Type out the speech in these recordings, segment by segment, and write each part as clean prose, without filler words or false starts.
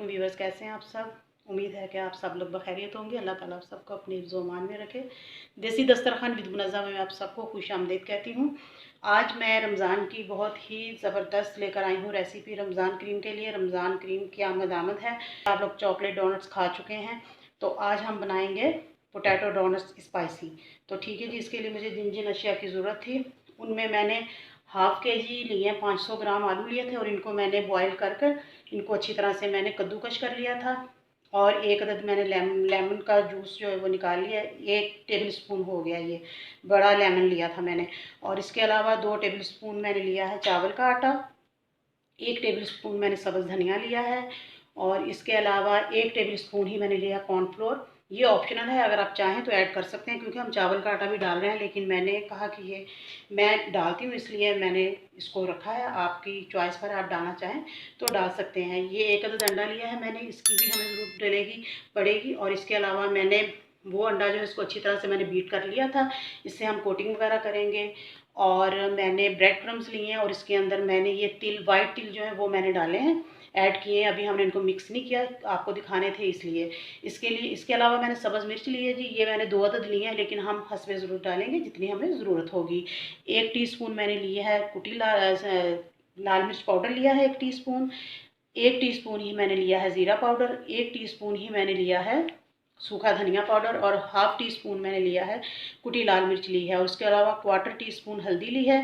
Viewers, कैसे हैं आप सब। उम्मीद है कि आप सब लोग बखैरियत होंगे। अल्लाह ताला आप सबको अपने हिफ्ज़-ओ-अमान में रखे। देसी दस्तरखान विद मुनज़्ज़म में आप सबको खुश आमदीद कहती हूँ। आज मैं रमज़ान की बहुत ही ज़बरदस्त लेकर आई हूँ रेसिपी रमज़ान क्रीम के लिए। रमज़ान क्रीम की आमद है। आप लोग चॉकलेट डोनट्स खा चुके हैं, तो आज हम बनाएंगे पोटैटो डोनट्स स्पाइसी। तो ठीक है जी, इसके लिए मुझे जिन जिन अशिया की ज़रूरत थी उनमें मैंने हाफ़ केजी लिए 500 ग्राम आलू लिए थे और इनको मैंने बॉईल कर इनको अच्छी तरह से मैंने कद्दूकश कर लिया था। और एक अदद मैंने लेमन का जूस जो है वो निकाल लिया। 1 टेबल स्पून हो गया, ये बड़ा लेमन लिया था मैंने। और इसके अलावा 2 टेबल स्पून मैंने लिया है चावल का आटा, 1 टेबल स्पून मैंने सब्ज़ धनिया लिया है और इसके अलावा 1 टेबल स्पून ही मैंने लिया कॉर्नफ्लोर। ये ऑप्शनल है, अगर आप चाहें तो ऐड कर सकते हैं क्योंकि हम चावल का आटा भी डाल रहे हैं, लेकिन मैंने कहा कि ये मैं डालती हूँ इसलिए मैंने इसको रखा है। आपकी चॉइस पर आप डालना चाहें तो डाल सकते हैं। ये 1 अदद अंडा लिया है मैंने, इसकी भी हमें ज़रूरत डलेगी पड़ेगी। और इसके अलावा मैंने वो अंडा जो है इसको अच्छी तरह से मैंने बीट कर लिया था, इससे हम कोटिंग वगैरह करेंगे। और मैंने ब्रेड क्रम्स लिए हैं और इसके अंदर मैंने ये तिल, वाइट तिल जो है वो मैंने डाले हैं, ऐड किए हैं। अभी हमने इनको मिक्स नहीं किया, आपको दिखाने थे इसलिए। इसके अलावा मैंने सब्ज़ मिर्च ली है जी, ये मैंने 2 अदद लिए हैं, लेकिन हम हस्बे ज़रूरत डालेंगे जितनी हमें ज़रूरत होगी। 1 टीस्पून मैंने लिया है कुटी लाल मिर्च पाउडर लिया है 1 टीस्पून। 1 टीस्पून ही मैंने लिया है ज़ीरा पाउडर, 1 टीस्पून ही मैंने लिया है सूखा धनिया पाउडर और हाफ़ टी स्पून मैंने लिया है कुटी लाल मिर्च ली है। और उसके अलावा 1/4 टीस्पून हल्दी ली है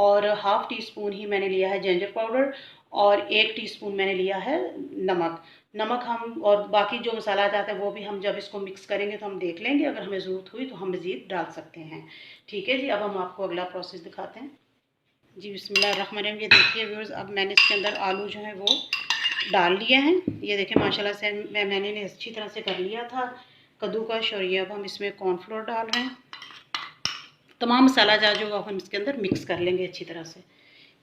और हाफ़ टी स्पून ही मैंने लिया है जिंजर पाउडर और 1 टीस्पून मैंने लिया है नमक हम और बाकी जो मसाला जाता है वो भी हम जब इसको मिक्स करेंगे तो हम देख लेंगे, अगर हमें ज़रूरत हुई तो हम मज़ीद डाल सकते हैं। ठीक है जी, अब हम आपको अगला प्रोसेस दिखाते हैं जी। बिस्मिल्लाहिर्रहमानिर्रहीम। ये देखिए व्यूअर्स, अब मैंने इसके अंदर आलू जो है वो डाल लिए हैं। ये देखें माशाल्लाह से मैंने इन्हें अच्छी तरह से कर लिया था कद्दूकश। और ये अब हम इसमें कॉर्नफ्लोर डाल रहे हैं। तमाम मसाला जार जो हम इसके अंदर मिक्स कर लेंगे अच्छी तरह से।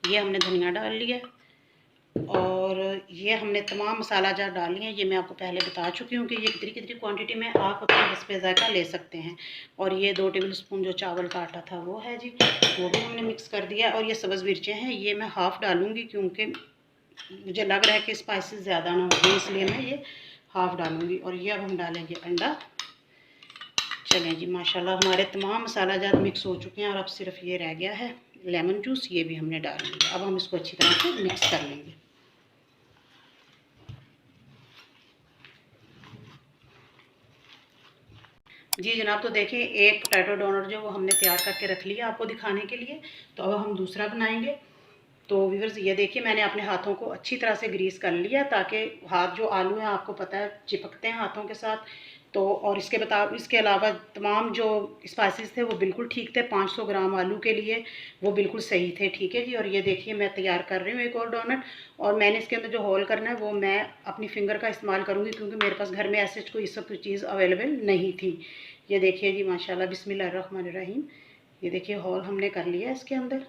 ये हमने धनिया डाल लिया और ये हमने तमाम मसाला जार डाल लिए हैं। ये मैं आपको पहले बता चुकी हूँ कि ये कितनी क्वांटिटी में आप अपने हस्बे ज़ायक़ा ले सकते हैं। और ये 2 टेबल स्पून जो चावल का आटा था वो है जी, वो भी हमने मिक्स कर दिया। और ये सब्ज़ मिर्चें हैं, ये मैं हाफ़ डालूँगी क्योंकि मुझे लग रहा है कि स्पाइसेस ज़्यादा ना हो, इसलिए मैं ये हाफ़ डालूँगी। और ये अब हम डालेंगे अंडा। चलें जी, माशाल्लाह हमारे तमाम मसाला जात मिक्स हो चुके हैं और अब सिर्फ ये रह गया है लेमन जूस, ये भी हमने डाल लिया। अब हम इसको अच्छी तरह से मिक्स कर लेंगे। जी जनाब, तो देखें एक पोटैटो डोनट जो वो हमने तैयार करके रख लिया आपको दिखाने के लिए। तो अब हम दूसरा बनाएंगे। तो व्यूअर्स ये देखिए, मैंने अपने हाथों को अच्छी तरह से ग्रीस कर लिया ताकि हाथ जो आलू हैं आपको पता है चिपकते हैं हाथों के साथ। तो और इसके अलावा तमाम जो स्पाइसेस थे वो बिल्कुल ठीक थे। 500 ग्राम आलू के लिए वो बिल्कुल सही थे। ठीक है जी। और ये देखिए मैं तैयार कर रही हूँ एक और डोनट। और मैंने इसके अंदर जो होल करना है वो मैं अपनी फिंगर का इस्तेमाल करूँगी क्योंकि मेरे पास घर में ऐसे कोई सब चीज़ अवेलेबल नहीं थी। ये देखिए जी माशाल्लाह, बिस्मिल्लाहिर्रहमानिर्रहीम। ये देखिए होल हमने कर लिया इसके अंदर,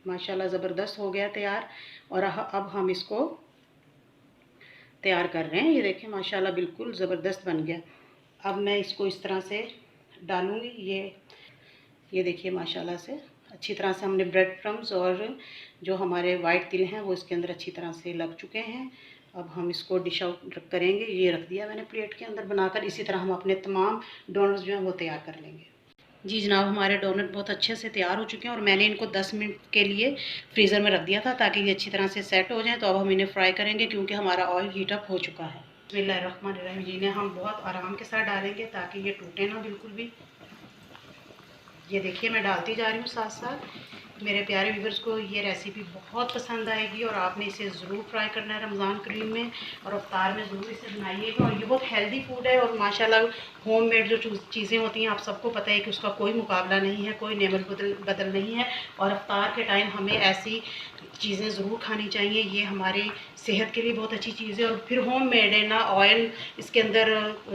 माशाल्लाह ज़बरदस्त हो गया तैयार। और अब हम इसको तैयार कर रहे हैं। ये देखिए माशाल्लाह बिल्कुल ज़बरदस्त बन गया। अब मैं इसको इस तरह से डालूँगी। ये देखिए माशाल्लाह से अच्छी तरह से हमने ब्रेड क्रम्स और जो हमारे वाइट तिल हैं वो इसके अंदर अच्छी तरह से लग चुके हैं। अब हम इसको डिश आउट करेंगे। ये रख दिया मैंने प्लेट के अंदर बनाकर। इसी तरह हम अपने तमाम डोनट्स जो हैं वो तैयार कर लेंगे। जी जनाब, हमारे डोनट बहुत अच्छे से तैयार हो चुके हैं और मैंने इनको 10 मिनट के लिए फ्रीज़र में रख दिया था ताकि ये अच्छी तरह से सेट हो जाएं। तो अब हम इन्हें फ्राई करेंगे क्योंकि हमारा ऑयल हीट अप हो चुका है। बिस्मिल्लाहिर्रहमानिर्रहीम। इन्हें हम बहुत आराम के साथ डालेंगे ताकि ये टूटे ना बिल्कुल भी। ये देखिए मैं डालती जा रही हूँ साथ साथ। मेरे प्यारे व्यूवर्स को ये रेसिपी बहुत पसंद आएगी और आपने इसे ज़रूर ट्राई करना है रमज़ान करीम में, और इफ्तार में ज़रूर इसे बनाइएगा। और ये बहुत हेल्दी फूड है और माशाल्लाह होममेड जो चीज़ें होती हैं आप सबको पता है कि उसका कोई मुकाबला नहीं है, कोई नेमल बदल नहीं है। और इफ्तार के टाइम हमें ऐसी चीज़ें ज़रूर खानी चाहिए, ये हमारे सेहत के लिए बहुत अच्छी चीज़ है। और फिर होम मेड है ना, ऑयल इसके अंदर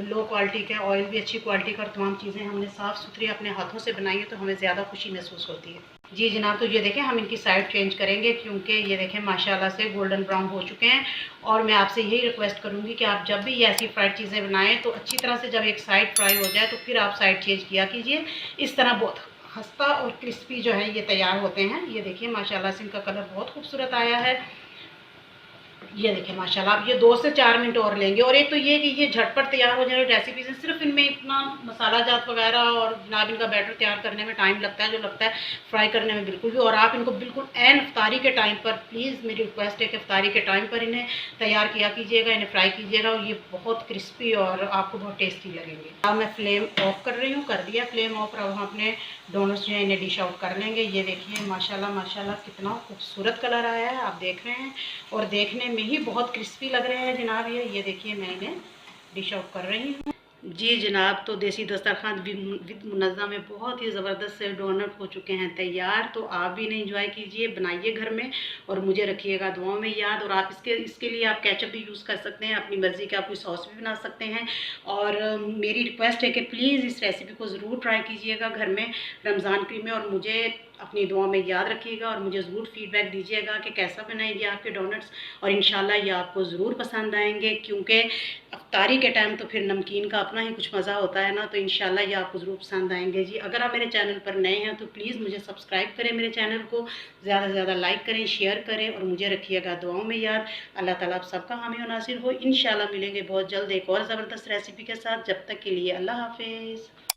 लो क्वालिटी का, ऑयल भी अच्छी क्वालिटी का, और तमाम चीज़ें हमने साफ़ सुथरी अपने हाथों से बनाई है तो हमें ज़्यादा खुशी महसूस होती है। जी जनाब, तो ये देखें हम इनकी साइड चेंज करेंगे क्योंकि ये देखें माशाल्लाह से गोल्डन ब्राउन हो चुके हैं। और मैं आपसे यही रिक्वेस्ट करूँगी कि आप जब भी ये ऐसी फ्राइड चीज़ें बनाएँ तो अच्छी तरह से जब एक साइड फ्राई हो जाए तो फिर आप साइड चेंज किया कीजिए। इस तरह बहुत खस्ता और क्रिस्पी जो है ये तैयार होते हैं। ये देखिए माशाल्लाह से इनका कलर बहुत खूबसूरत आया है। ये देखिए माशाल्लाह, आप ये 2 से 4 मिनट और लेंगे। और एक तो ये कि ये झटपट तैयार हो जाए रेसिपीज़ हैं, सिर्फ इनमें इतना मसाला जात वगैरह और जनाब इनका बैटर तैयार करने में टाइम लगता है, जो लगता है फ्राई करने में बिल्कुल भी। और आप इनको बिल्कुल ऐन इफ्तारी के टाइम पर, प्लीज़ मेरी रिक्वेस्ट है कि इफ्तारी के टाइम पर इन्हें तैयार किया कीजिएगा, इन्हें फ्राई कीजिएगा और ये बहुत क्रिस्पी और आपको बहुत टेस्टी लगेंगे। अब मैं फ्लेम ऑफ कर रही हूँ, कर दिया फ्लेम ऑफ। अब हम अपने डोनट्स जो है इन्हें डिश आउट कर लेंगे। ये देखिए माशाल्लाह माशाल्लाह कितना खूबसूरत कलर आया है, आप देख रहे हैं, और देखने में ही बहुत क्रिस्पी लग रहे हैं जनाब। ये देखिए मैं इन्हें डिश आउट कर रही हूँ। जी जनाब, तो देसी दस्तरखान विद मुनज़्ज़ा में बहुत ही ज़बरदस्त से डोनट हो चुके हैं तैयार। तो आप भी इन्हें इंजॉय कीजिए, बनाइए घर में और मुझे रखिएगा दुआओं में याद। और आप इसके लिए आप केचप भी यूज़ कर सकते हैं, अपनी मर्ज़ी का आप कोई सॉस भी बना सकते हैं। और मेरी रिक्वेस्ट है कि प्लीज़ इस रेसिपी को ज़रूर ट्राई कीजिएगा घर में रमज़ान करीम में, और मुझे अपनी दुआ में याद रखिएगा और मुझे ज़रूर फीडबैक दीजिएगा कि कैसा बनाएंगे आपके डोनट्स। और इंशाल्लाह ये आपको ज़रूर पसंद आएंगे क्योंकि इफ्तारी के टाइम तो फिर नमकीन का अपना ही कुछ मज़ा होता है ना, तो इंशाल्लाह ये आपको ज़रूर पसंद आएंगे। जी अगर आप मेरे चैनल पर नए हैं तो प्लीज़ मुझे सब्सक्राइब करें, मेरे चैनल को ज़्यादा से ज़्यादा लाइक करें, शेयर करें और मुझे रखिएगा दुआओं में याद। अल्लाह ताला आप सबका हामी और नासिर हो। इंशाल्लाह मिलेंगे बहुत जल्द एक और ज़बरदस्त रेसिपी के साथ। जब तक के लिए अल्लाह हाफिज़।